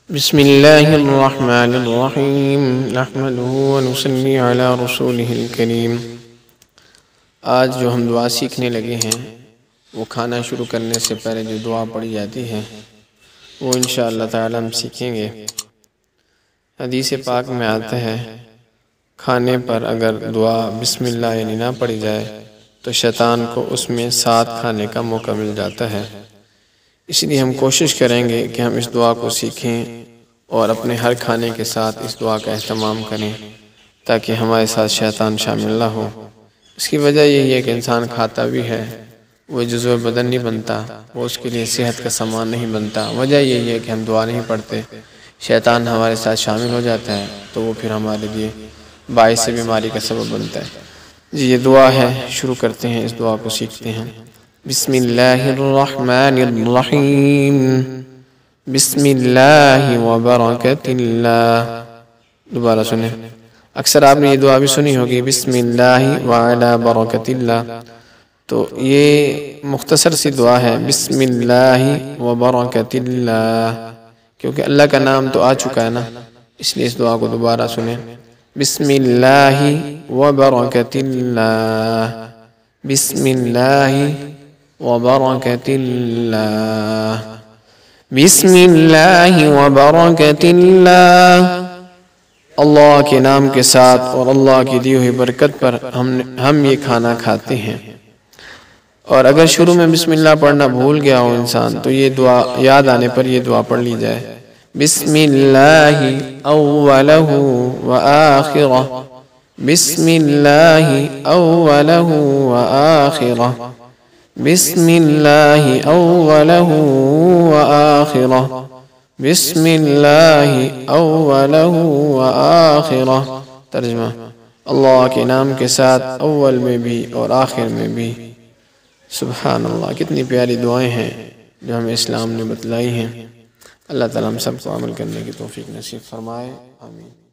بسم اللہ الرحمن الرحیم نحمده ونصلی علی رسولہ الکریم۔ آج جو ہم دعا سیکھنے لگے ہیں وہ کھانا شروع کرنے سے پہلے جو دعا پڑھی جاتی ہے وہ انشاءاللہ تعالی ہم سیکھیں گے۔ حدیث پاک میں آتا ہے کھانے پر اگر دعا بسم اللہ یعنی نہ پڑھی جائے تو شیطان کو اس میں ساتھ کھانے کا موقع مل جاتا ہے۔ اس لیے ہم کوشش کریں گے کہ ہم اس دعا کو سیکھیں اور اپنے ہر کھانے کے ساتھ اس دعا کا اہتمام کریں تاکہ ہمارے ساتھ شیطان شامل نہ ہو۔ اس کی وجہ یہی ہے کہ انسان کھاتا بھی ہے، وہ جزو بدن نہیں بنتا، وہ اس کے لیے صحت کا سامان نہیں بنتا۔ وجہ یہی ہے کہ ہم دعا نہیں پڑھتے، شیطان ہمارے ساتھ شامل ہو جاتا ہے تو وہ پھر ہمارے لیے باعث بیماری کا سبب بنتا ہے۔ جی یہ دعا ہے، شروع کرتے ہیں، اس دعا کو سیکھتے ہیں۔ بسم اللہ الرحمن الرحیم بسم اللہ وبرکۃ اللہ۔ دوبارہ سنیں، اکثر آپ نے یہ دعا بھی سنی ہوگی بسم اللہ وعلی برکۃ اللہ، تو یہ مختصر سی دعا ہے بسم اللہ وبرکۃ اللہ، کیونکہ اللہ کا نام تو آ چکا ہے نا، اس لیے اس دعا کو دوبارہ سنیں۔ بسم اللہ وبرکۃ اللہ بسم اللہ وبرکۃ اللہ بسم اللہ وبرکۃ اللہ۔ اللہ کے نام کے ساتھ اور اللہ کی دی ہوئی برکت پر ہم یہ کھانا کھاتے ہیں۔ اور اگر شروع میں بسم اللہ پڑھنا بھول گیا ہو انسان تو یہ دعا یاد آنے پر یہ دعا پڑھ لی جائے۔ بسم اللہ اولہ وآخرہ بسم اللہ اولہ وآخرہ بسم اللہ اولہ وآخرہ بسم اللہ اولہ وآخرہ۔ ترجمہ، اللہ کے نام کے ساتھ اول میں بھی اور آخر میں بھی۔ سبحان اللہ، کتنی پیاری دعائیں ہیں جو ہمیں اسلام نے بتلائی ہیں۔ اللہ تعالیٰ ہم سب کو عمل کرنے کی توفیق نصیب فرمائے، آمین۔